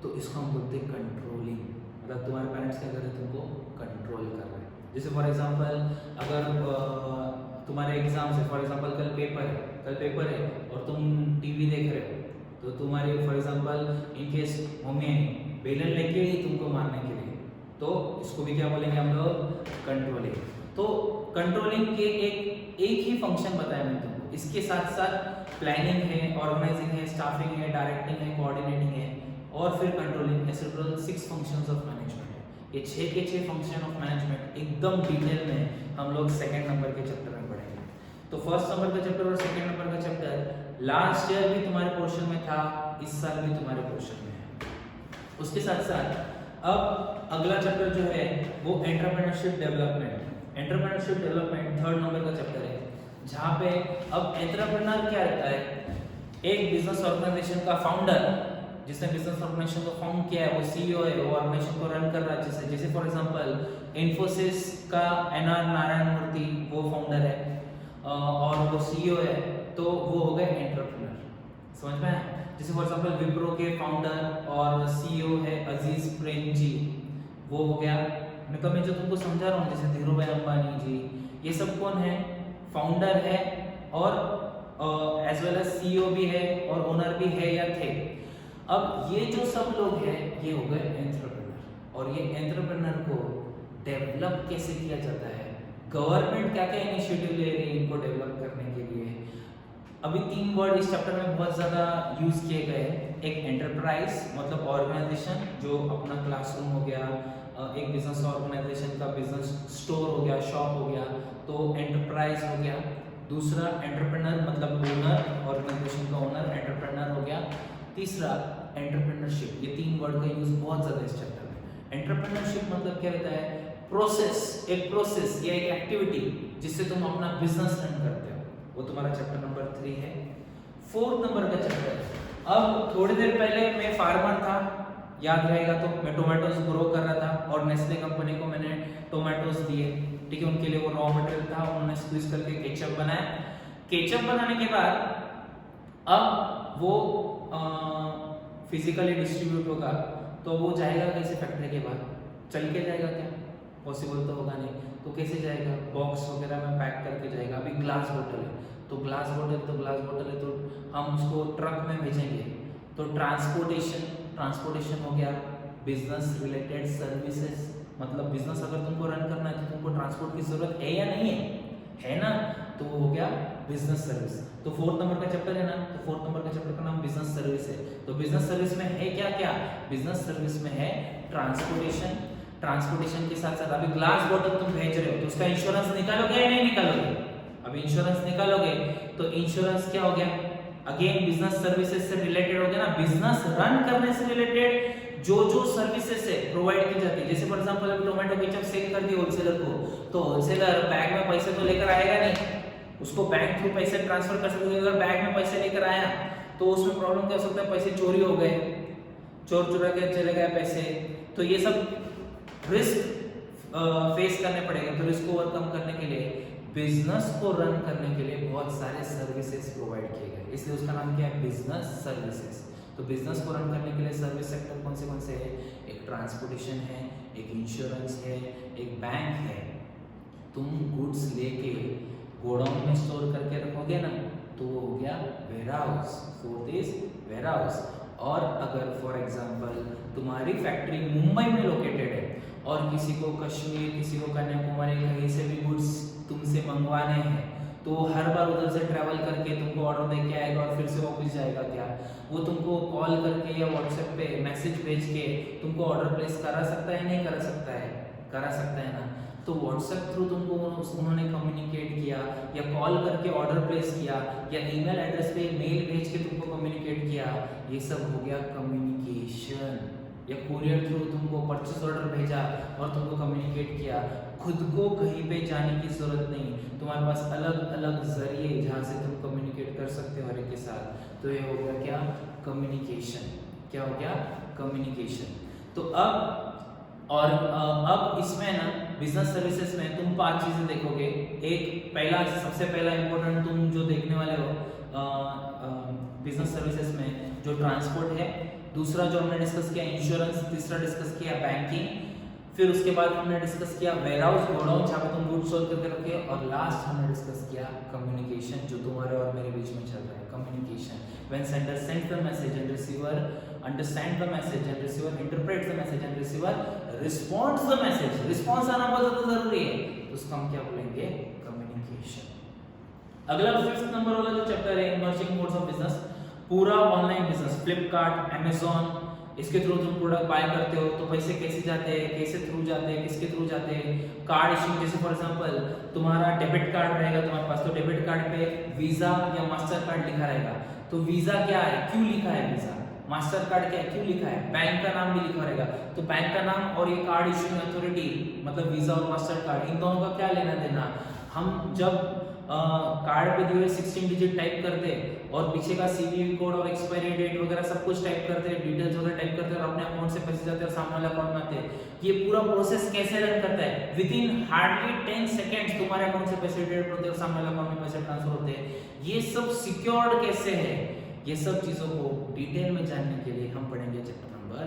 तो इसको हम बोलते हैं कंट्रोलिंग। मतलब तुम्हारे पेरेंट्स क्या कर रहे हैं, तुमको कंट्रोल कर रहे हैं। जैसे फॉर एग्जांपल अगर तुम्हारे एग्जाम से, फॉर एग्जांपल कल पेपर है और तुम टीवी देख रहे हो, तो तुम्हारे for example in case mummy बेलन लेके ही तुमको मारने के लिए, तो इसको भी क्या बोलेंगे हम लोग, कंट्रोलिंग। तो कंट्रोलिंग के एक ही फंक्शन बताया मैंने तुमको, इसके साथ साथ प्लानिंग है, ऑर्गेनाइजिंग है, स्टाफिंग है, डायरेक्टिंग है, कोऑर्डिनेटिंग है और फिर कंट्रोलिंग। ऐसे टोटल 6 फंक्शंस ऑफ मैनेजमेंट है। ये 6 के 6 फंक्शन ऑफ मैनेजमेंट एकदम डिटेल में हम लोग सेकंड नंबर के चैप्टर में पढ़ेंगे। तो फर्स्ट नंबर का चैप्टर और सेकंड नंबर का चैप्टर लास्ट ईयर भी तुम्हारे पोर्शन में था, इस साल भी तुम्हारे पोर्शन में है। उसके साथ साथ अब अगला चैप्टर जो है वो एंटरप्रेन्योरशिप डेवलपमेंट थर्ड नंबर का चैप्टर है, जहाँ पे अब एंटरप्रेन्योर क्या रहता है, एक बिजनेस ऑर्गेनाइजेशन का फाउंडर, जिसने बिजनेस ऑर्गेनाइजेशन को फाउंड किया है वो सीईओ है, वो ऑर्गेनाइजेशन को रन कर रहा है। जैसे फॉर एग्जांपल इन्फोसिस का एनआर नारायण मूर्ति वो फाउंडर है और वो सीईओ है, तो वो हो गए एंटरप्रेन्योर, समझ में आया। जैसे फॉर एग्जांपल विप्रो के फाउंडर और सीईओ है अजीज प्रेमजी, वो हो गया। मतलब मैं जो तुमको समझा रहा हूँ, जैसे धीरूभाई अंबानी जी, ये सब कौन है, फाउंडर है और एज वेल एज सीईओ भी है और ओनर भी है या थे। अब ये जो सब लोग हैं ये हो गए एंटरप्रेन्योर। और ये एंटरप्रेन्योर को डेवलप कैसे किया जाता है, गवर्नमेंट क्या क्या इनिशिएटिव ले रही है इनको डेवलप करने के लिए। अभी 3 वर्ड इस चैप्टर में बहुत ज़्यादा यूज़ किए गए हैं। एक एंटरप्राइज मतलब ऑर्गेनाइजेशन जो अपना क्लासरूम हो गया, एक बिजनेस ऑर्गेनाइजेशन का बिजनेस स्टोर हो गया, शॉप हो गया, तो एंटरप्राइज हो गया। दूसरा एंटरप्रेन्योर मतलब ओनर, ऑर्गेनाइजेशन का ओनर एंटरप्रेन्योर हो गया। तीसरा एंटरप्रेन्योरशिप, ये 3 वर्ड का यूज बहुत ज़्यादा इस चैप्टर में। एंटरप्रेन्योरशिप मतलब क्या रहता है, प्रोसेस, एक प्रोसेस या एक एक्टिविटी जिससे तुम अपना बिजनेस रन करते हो, वो तुम्हारा चैप्टर नंबर 3 है। 4th नंबर का चैप्टर। अब थोड़ी देर पहले मैं फार्मर था, याद रहेगा तो मैं टोमेटोज ग्रो कर रहा था और नेस्ले कंपनी को मैंने टोमेटोज दिए, ठीक है, उनके लिए वो रॉ मटेरियल था, उन्होंने स्क्वीज करके केचप बनाया। केचप बनाने के बाद अब वो फिजिकली डिस्ट्रीब्यूट होगा, तो वो जाएगा कैसे फैक्ट्री के बाद, चल के जाएगा क्या, पॉसिबल तो होगा नहीं, तो कैसे जाएगा, बॉक्स वगैरह में पैक करके जाएगा। अभी ग्लास बोतल है तो ग्लास बोतल है तो हम उसको ट्रक में भेजेंगे, तो ट्रांसपोर्टेशन हो गया। बिजनेस रिलेटेड सर्विसेज मतलब बिजनेस अगर तुमको रन करना है तो तुमको ट्रांसपोर्ट की जरूरत है या नहीं है ना, तो वो हो गया बिजनेस सर्विस। तो 4th नंबर का चैप्टर है ना, तो 4th नंबर का चैप्टर का नाम बिजनेस सर्विस है। तो बिजनेस सर्विस में है क्या क्या, बिजनेस सर्विस में है ट्रांसपोर्टेशन के साथ साथ अभी ग्लास बॉटल तुम भेज रहे हो तो उसका इंश्योरेंस निकालोगे या नहीं निकालोगे, अभी इंश्योरेंस निकालोगे तो इंश्योरेंस क्या हो गया, अगेन बिजनेस सर्विसेज से रिलेटेड हो गया ना, बिजनेस रन करने से रिलेटेड जो सर्विसेज है प्रोवाइड की जाती है। जैसे फॉर एग्जांपल अभी टोमेटो केचप सेल कर दी होलसेलर को, तो होलसेलर बैग में पैसे तो लेकर आएगा नहीं, उसको बैंक थ्रू पैसे ट्रांसफर कर सकते हैं। अगर बैग में पैसे लेकर आया तो उसमें प्रॉब्लम क्या हो सकता है, पैसे चोरी हो गए, चोर चुरा के चले गए पैसे, तो ये सब रिस्क फेस करने पड़ेगा। तो रिस्क को ओवरकम करने के लिए बिजनेस को रन करने के लिए बहुत सारे सर्विसेज प्रोवाइड किए गए, इसलिए उसका नाम क्या है, बिजनेस सर्विसेज। तो बिजनेस को रन करने के लिए सर्विस सेक्टर कौन से है, एक ट्रांसपोर्टेशन है, एक इंश्योरेंस है, एक बैंक है। तुम गुड्स लेके गोडाउन में स्टोर करके रखोगे ना, तो वो हो गया वेयरहाउस, 4th इज वेयरहाउस। और अगर फॉर एग्जांपल तुम्हारी फैक्ट्री मुंबई में लोकेटेड है और किसी को कश्मीर, किसी को कन्याकुमारी, कहीं से भी गुड्स तुमसे मंगवाने हैं, तो हर बार उधर से ट्रैवल करके तुमको ऑर्डर दे के आएगा और फिर से वापस जाएगा क्या, वो तुमको कॉल करके या व्हाट्सएप पे मैसेज भेज के तुमको ऑर्डर प्लेस करा सकता है, नहीं करा सकता है, करा सकता है ना। तो व्हाट्सएप थ्रू तुमको उन्होंने कम्युनिकेट किया या कॉल करके ऑर्डर प्लेस किया या ईमेल एड्रेस पे मेल भेज के तुमको कम्युनिकेट किया, ये सब हो गया कम्युनिकेशन। या कुरियर थ्रू तुमको परचेस ऑर्डर भेजा और तुमको कम्युनिकेट किया, खुद को कहीं पे जाने की जरूरत नहीं, तुम्हारे पास अलग अलग जरिए जहाँ से तुम कम्युनिकेट कर सकते हो हर एक के साथ। तो ये हो गया क्या, कम्युनिकेशन। क्या हो गया, कम्युनिकेशन। तो अब इसमें ना बिजनेस सर्विसेज में तुम 5 चीजें देखोगे। एक सबसे पहला इंपॉर्टेंट तुम जो देखने वाले हो बिजनेस सर्विसेज में जो ट्रांसपोर्ट है, दूसरा जो हमने डिस्कस किया इंश्योरेंस, तीसरा डिस्कस किया बैंकिंग, फिर उसके बाद हमने डिस्कस किया वेयरहाउस, गोडाउन जहाँ पे तुम गुड्स स्टोर करके रखे, और लास्ट हमने डिस्कस किया कम्युनिकेशन, जो तुम्हारे और मेरे बीच में चल रहा है, communication. When sender sends the message and receiver understands the message and receiver interprets the message and receiver responds the message, response आना बहुत ज्यादा जरूरी है, तो उसको हम क्या बोलेंगे, कम्युनिकेशन। अगला 5th नंबर वाला जो चैप्टर है इमर्जिंग मोड्स ऑफ बिजनेस, पूरा ऑनलाइन बिजनेस, फ्लिपकार्ट, अमेज़न, इसके थ्रू तुम प्रोडक्ट बाय करते हो तो पैसे कैसे जाते हैं, कैसे थ्रू जाते हैं, किसके थ्रू जाते हैं, कार्ड इशू, जैसे फॉर एग्जांपल तुम्हारा डेबिट कार्ड रहेगा तुम्हारे पास, तो डेबिट कार्ड पे वीजा या मास्टर कार्ड लिखा रहेगा, तो वीजा क्या है, क्यों लिखा है वीजा, मास्टर कार्ड क्या है, क्यों लिखा है, बैंक का नाम भी लिखा रहेगा, तो बैंक का नाम और ये कार्ड इशूइंग अथॉरिटी मतलब वीजा और मास्टर कार्ड, इन दोनों का क्या लेना देना। हम जब कार्ड पे दिए 16 डिजिट टाइप करते और पीछे का सीवीवी कोड और एक्सपायरी डेट वगैरह सब कुछ टाइप करते, डिटेल्स वगैरह टाइप करते और अपने अकाउंट से पैसे जाते और सामने वाले अकाउंट में आते, ये पूरा प्रोसेस कैसे रन करता है, विद इन हार्डली 10 सेकेंड्स तुम्हारे अकाउंट से पैसे डिडक्ट होते और सामने वाले अकाउंट में पैसे ट्रांसफर होते हैं, ये सब सिक्योर्ड कैसे है, ये सब चीजों को डिटेल में जानने के लिए हम पढ़ेंगे चैप्टर नंबर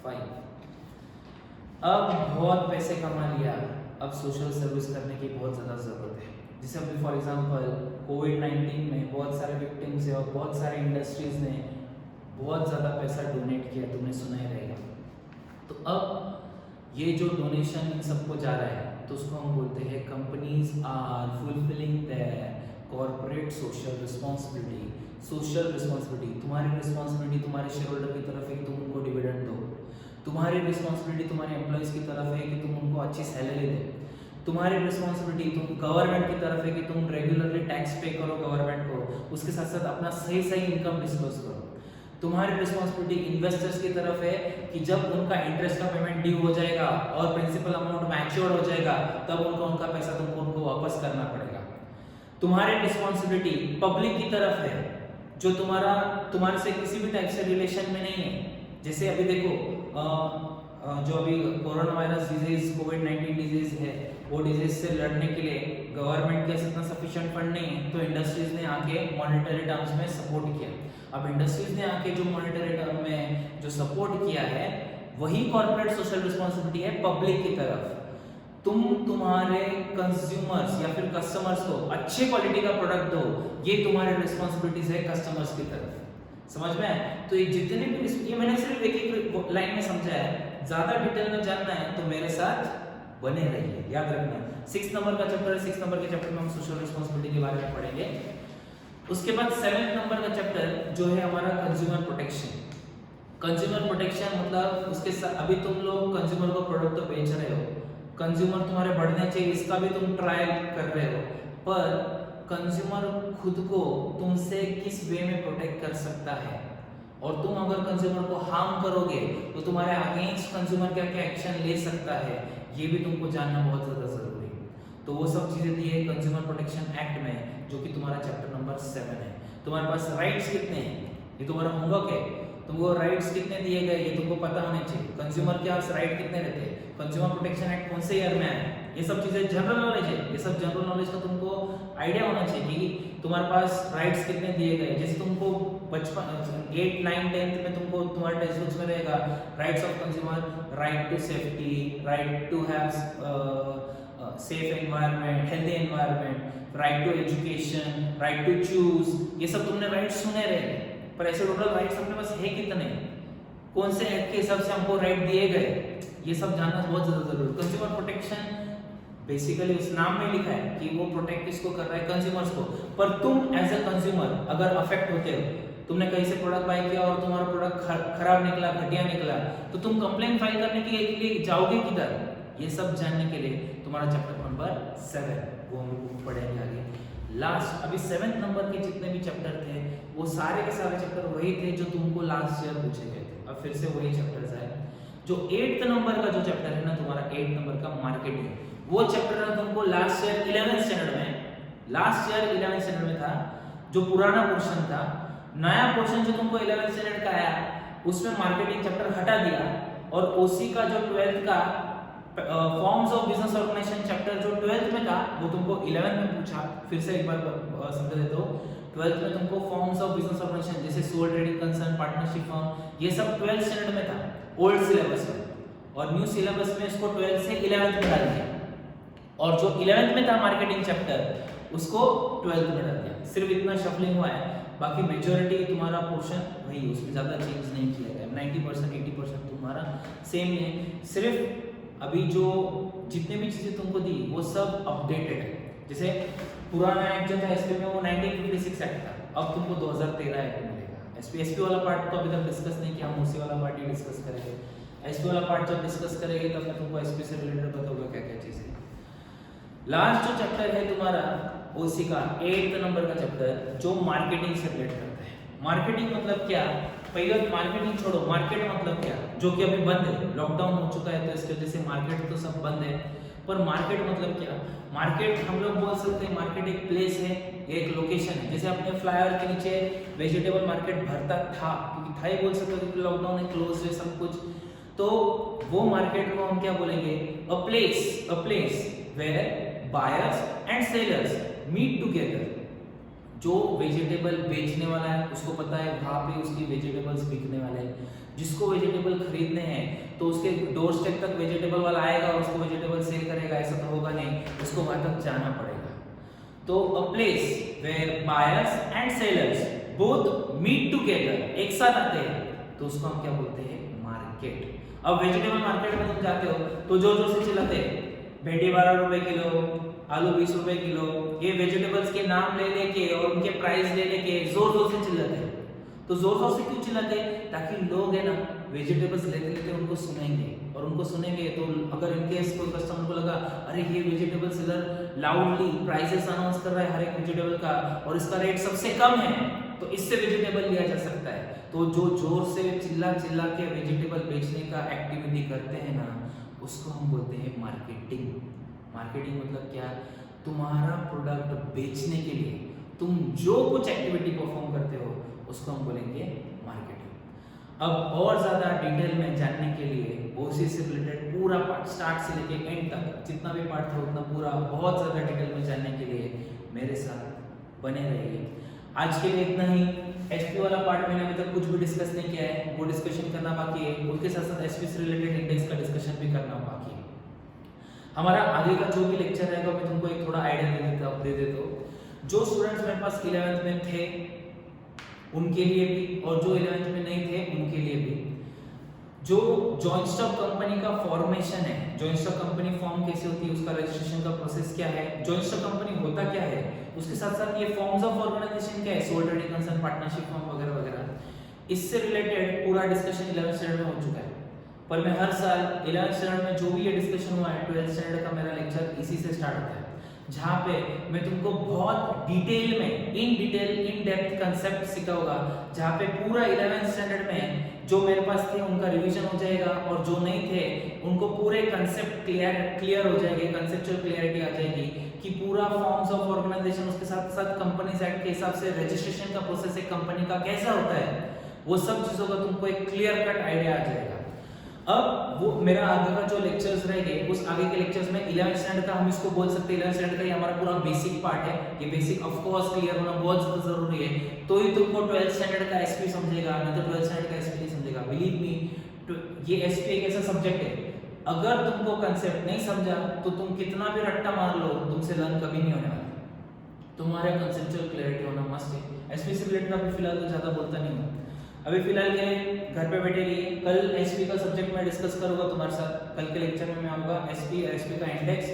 5। अब बहुत पैसे कमा लिया, अब सोशल सर्विस करने की बहुत ज़्यादा ज़रूरत है। जैसे अभी फॉर एग्जांपल कोविड-19 में बहुत सारे विक्टिम्स है और बहुत सारे इंडस्ट्रीज ने बहुत ज़्यादा पैसा डोनेट किया, तुमने सुना ही रहेगा। तो अब ये जो डोनेशन इन सबको जा रहा है तो उसको हम बोलते हैं companies are fulfilling their corporate social responsibility. Social responsibility, तुम्हारी रिस्पॉन्सिबिलिटी तुम्हारे शेयर होल्डर की तरफ है कि तुम उनको डिविडेंड दो, तुम्हारी रिस्पॉन्सिबिलिटी तुम्हारे एम्प्लॉयज़ की तरफ है कि तुम उनको अच्छी सैलरी दो, तुम्हारी रिस्पॉन्सिबिलिटी तुम गवर्नमेंट की तरफ है कि तुम रेगुलरली टैक्स पे करो गवर्नमेंट को, उसके साथ साथ अपना सही सही इनकम डिस्क्लोज करो। तुम्हारी रिस्पॉन्सिबिलिटी इन्वेस्टर्स की तरफ है कि जब उनका इंटरेस्ट का पेमेंट ड्यू हो जाएगा और प्रिंसिपल अमाउंट मैच्योर हो जाएगा तब उनका पैसा तुमको उनको वापस करना पड़ेगा। तुम्हारी रिस्पॉन्सिबिलिटी पब्लिक की तरफ है जो तुम्हारे से किसी भी टाइप से रिलेशन में नहीं है। जैसे अभी देखो जो अभी कोरोना वायरस डिजीज कोविड-19 डिजीज है, वो डिजीज से लड़ने के लिए गवर्नमेंट के इतना सफिशिएंट फंड नहीं है तो इंडस्ट्रीज ने आके मॉनेटरी टर्म्स में सपोर्ट किया। अब इंडस्ट्रीज ने आके जो मॉनेटरी टर्म में जो सपोर्ट किया है वही कॉर्पोरेट सोशल रिस्पॉन्सिबिलिटी है पब्लिक की तरफ। तुम तुम्हारे कंज्यूमर्स या फिर कस्टमर्स को अच्छे क्वालिटी का प्रोडक्ट दो, ये तुम्हारी रिस्पॉन्सिबिलिटीज है कस्टमर्स की तरफ। समझ में आए? तो ये जितने भी ये मैंने सिर्फ एक लाइन में समझा है, ज्यादा डिटेल में जानना है तो मेरे साथ बने रहिए। याद रखना 6 नंबर का चैप्टर है, 6 नंबर के चैप्टर में हम सोशल रिस्पॉन्सिबिलिटी के बारे में पढ़ेंगे। उसके बाद 7 नंबर का चैप्टर जो है हमारा कंज्यूमर प्रोटेक्शन। कंज्यूमर प्रोटेक्शन मतलब उसके साथ अभी तुम लोग कंज्यूमर को प्रोडक्ट तो बेच रहे हो, कंज्यूमर तुम्हारे बढ़ने चाहिए इसका भी तुम ट्रायल कर रहे हो, पर कंज्यूमर खुद को तुमसे किस वे में प्रोटेक्ट कर सकता है और तुम अगर कंज्यूमर को हार्म करोगे तो तुम्हारे अगेंस्ट कंज्यूमर क्या क्या एक्शन ले सकता है, ये भी तुमको जानना बहुत ज़्यादा ज़रूरी है। तो वो सब चीज़ें दी है कंज्यूमर प्रोटेक्शन एक्ट में, जो कि तुम्हारा चैप्टर नंबर 7 है। तुम्हारे पास राइट्स कितने हैं, ये तुम्हारा होमवर्क है। तुमको राइट्स कितने दिए गए ये तुमको पता होने चाहिए। कंज्यूमर के पास राइट कितने रहते हैं, कंज्यूमर प्रोटेक्शन एक्ट कौन से ईयर में आया, ये सब चीज़ें जनरल नॉलेज है। ये सब जनरल नॉलेज का तुमको आइडिया होना चाहिए कि तुम्हारे पास राइट्स कितने दिए गए। जैसे तुमको बचपन 8, 9, 10 में तुमको तुम्हारे टेक्स्ट बुक्स में रहेगा rights of consumer, right to safety, right to have safe environment, healthy environment, right to education, right to choose, ये सब तुमने राइट्स सुने रहे, पर ऐसे टोटल राइट्स अपने पास है कितने, कौन से एक्ट के हिसाब से हमको राइट दिए गए, ये सब जानना बहुत ज्यादा जरूरी है। कंज्यूमर प्रोटेक्शन बेसिकली उस नाम में लिखा है कि वो प्रोटेक्ट किसको कर रहा है, कंज्यूमर्स को। पर तुम एज अ कंज्यूमर अगर अफेक्ट होते हो, तुमने कहीं से प्रोडक्ट बाय किया और तुम्हारा प्रोडक्ट खराब निकला, घटिया निकला, तो तुम कंप्लेंट फाइल करने के लिए जाओगे किधर, ये सब जानने के लिए तुम्हारा चैप्टर नंबर 7 वो हम पढ़ेंगे आगे। लास्ट अभी 7 नंबर के जितने भी चैप्टर थे वो सारे के सारे चैप्टर वही थे जो तुमको लास्ट ईयर पूछे गए थे। अब फिर से वही चैप्टर्स आए। जो 8th नंबर का जो चैप्टर है ना तुम्हारा 8 नंबर का मार्केटिंग, वो चैप्टर ना तुमको लास्ट ईयर 11th स्टैंडर्ड में था, जो पुराना पोर्शन था। नया पोर्शन जो तुमको 11th स्टैंडर्ड का आया उसमें मार्केटिंग चैप्टर हटा दिया और ओसी का जो 12th का forms of business organisation chapter जो 12th में था वो तुमको 11th में पूछा। फिर से एक बार समझा देता हूँ। 12th में तुमको फॉर्म्स ऑफ बिजनेस ऑर्गेनाइजेशन जैसे sole trading concern, partnership form, ये सब 12th स्टैंडर्ड में था ओल्ड सिलेबस में, और न्यू सिलेबस में इसको 12th से 11th में डाल दिया, और जो 11th में था मार्केटिंग चैप्टर उसको 12th में डाल दिया। सिर्फ इतना शफलिंग हुआ है, बाकी मेजॉरिटी तुम्हारा पोर्शन वही, उसमें ज़्यादा चेंज नहीं किया गया। 90% 80% तुम्हारा सेम ही है। सिर्फ अभी जो जितने भी चीज़ें तुमको दी वो सब अपडेटेड है। जैसे पुराना एक्ट जो था एसपी में वो 1956 एक्ट था, अब तुमको 2013 एक्ट मिलेगा। एसपी वाला पार्ट तो अभी तक डिस्कस नहीं किया, हम उसी वाला पार्ट ही डिस्कस करेंगे। एसपी वाला पार्ट जब डिस्कस करेंगे तब मैं तुमको एसपी से रिलेटेड बताऊंगा क्या क्या चीज़ें। लास्ट जो चैप्टर है तुम्हारा ओसी का 8th नंबर का चैप्टर जो मार्केटिंग से रिलेट करता है। मार्केटिंग मतलब क्या, पहले मार्केटिंग छोड़ो, मार्केट मतलब क्या, जो कि अभी बंद है, लॉकडाउन हो चुका है तो इसकी वजह से मार्केट तो सब बंद है। पर मार्केट मतलब क्या, मार्केट हम लोग बोल सकते हैं मार्केट एक प्लेस है, एक लोकेशन है। जैसे अपने फ्लायर के नीचे वेजिटेबल मार्केट भरता था, क्योंकि था ही बोल सकते हो क्योंकि लॉकडाउन है, क्लोज है सब कुछ, तो वो मार्केट को हम क्या बोलेंगे, a place where buyers and sellers meet together. जो वेजिटेबल बेचने वाला है उसको पता है वहाँ पे उसकी वेजिटेबल्स बिकने वाले हैं, जिसको वेजिटेबल खरीदने हैं तो उसके डोर स्टेप तक वेजिटेबल वाला आएगा और उसको वेजिटेबल सेल करेगा, ऐसा तो होगा नहीं, उसको वहाँ तक जाना पड़ेगा। तो a place where buyers and sellers both meet together, एक साथ आते हैं, तो उसको हम क्या बोलते हैं, मार्केट। अब वेजिटेबल मार्केट में तुम जाते हो तो जो जो से चिल्लाते, भिंडी 12 रुपए किलो, आलू 20 रुपए किलो, ये वेजिटेबल्स के नाम ले लेके और उनके प्राइस ले लेके जोर जोर से चिल्लाते हैं। तो जोर जोर से क्यों चिल्लाते हैं? ताकि लोग है ना वेजिटेबल्स लेते लेते उनको सुनेंगे, और उनको सुनेंगे तो अगर इनकेस कोई कस्टमर को लगा अरे ये vegetable seller loudly prices announce कर रहा है हर एक वेजिटेबल का और इसका रेट सबसे कम है, तो इससे वेजिटेबल लिया जा सकता है। तो जो जोर से चिल्ला चिल्ला के वेजिटेबल बेचने का एक्टिविटी करते हैं ना, उसको हम बोलते हैं मार्केटिंग। मार्केटिंग मतलब क्या? तुम्हारा प्रोडक्ट बेचने के लिए तुम जो कुछ एक्टिविटी परफॉर्म करते हो उसको हम बोलेंगे मार्केटिंग। अब और ज़्यादा डिटेल में जानने के लिए ओसी से रिलेटेड पूरा पार्ट स्टार्ट से लेके एंड तक जितना भी पार्ट था उतना पूरा बहुत ज़्यादा डिटेल में जानने के लिए मेरे साथ बने रहिए। आज के लिए इतना ही। एचपी वाला पार्ट मैंने अभी तक कुछ भी डिस्कस नहीं किया है, वो डिस्कशन करना बाकी है। उसके साथ साथ एचपी से रिलेटेड इंडेक्स का डिस्कशन भी करना बाकी है। हमारा आगे का जो भी लेक्चर रहेगा मैं तुमको एक थोड़ा आइडिया दे देता हूँ। जो स्टूडेंट्स मेरे पास 11th में थे उनके लिए भी, और जो 11th में नहीं थे उनके लिए भी, जो जॉइंट स्टॉक कंपनी का फॉर्मेशन है, जॉइंट स्टॉक कंपनी फॉर्म कैसे होती है, उसका रजिस्ट्रेशन का प्रोसेस क्या है, जॉइंट स्टॉक कंपनी होता क्या है, उसके साथ साथ ये फॉर्म्स ऑफ ऑर्गेनाइजेशन क्या है, sole trading concern, partnership form वगैरह वगैरह, इससे रिलेटेड पूरा डिस्कशन 11th स्टैंडर्ड में हो चुका है। पर मैं हर साल 11th स्टैंडर्ड में जो भी ये डिस्कशन हुआ है 12th स्टैंडर्ड का मेरा लेक्चर इसी से स्टार्ट होता है, जहाँ पे मैं तुमको बहुत डिटेल में इन डेप्थ कंसेप्ट सिखाऊंगा, जहाँ पे पूरा 11th स्टैंडर्ड में जो मेरे पास थे उनका रिवीजन हो जाएगा और जो नहीं थे उनको पूरे कंसेप्ट क्लियर हो जाएंगे, कंसेप्चुअल क्लियरिटी आ जाएगी कि पूरा फॉर्म्स ऑफ ऑर्गेनाइजेशन, उसके साथ साथ कंपनीज एक्ट के हिसाब से रजिस्ट्रेशन का प्रोसेस एक कंपनी का कैसा होता है, वो सब चीज़ों का तुमको एक क्लियर कट आइडिया आ जाएगा। अब वो मेरा आगे का जो लेक्चर्स रहेंगे उस आगे के लेक्चर्स में 11th स्टैंडर्ड का हम इसको बोल सकते हैं, 11th स्टैंडर्ड का ये हमारा पूरा बेसिक पार्ट है। ये बेसिक ऑफ कोर्स क्लियर होना बहुत ज़्यादा जरूरी है, तो ही तुमको 12th स्टैंडर्ड का एसपी समझेगा, नहीं तो 12th स्टैंडर्ड का एसपी नहीं समझेगा। बिलीव मी, ये एसपी एक ऐसा सब्जेक्ट है, अगर तुमको कंसेप्ट नहीं समझा तो तुम कितना भी रट्टा मार लो तुमसे लर्न कभी नहीं होने वाला। तुम्हारे कंसेप्चुअल क्लैरिटी होना मस्ट है। एसपी से रिलेटेड अभी फिलहाल तो ज़्यादा बोलता नहीं हूँ, अभी फिलहाल के लिए घर पे बैठे रहिए। कल एसपी का सब्जेक्ट मैं डिस्कस करूंगा तुम्हारे साथ, कल के लेक्चर में मैं आऊँगा एसपी और एसपी का इंडेक्स,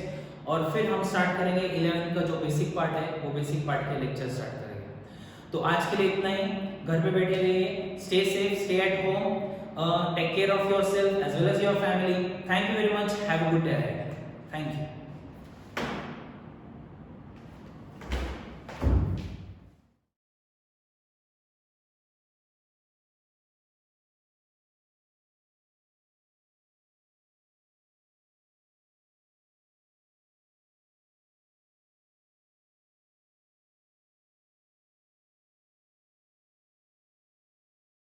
और फिर हम स्टार्ट करेंगे 11th का जो बेसिक पार्ट है वो बेसिक पार्ट के लेक्चर स्टार्ट करेंगे। तो आज के लिए इतना ही, घर पे बैठे रहिए, stay safe, stay at home, take care of yourself as well as your family. Thank you very much, have a good day.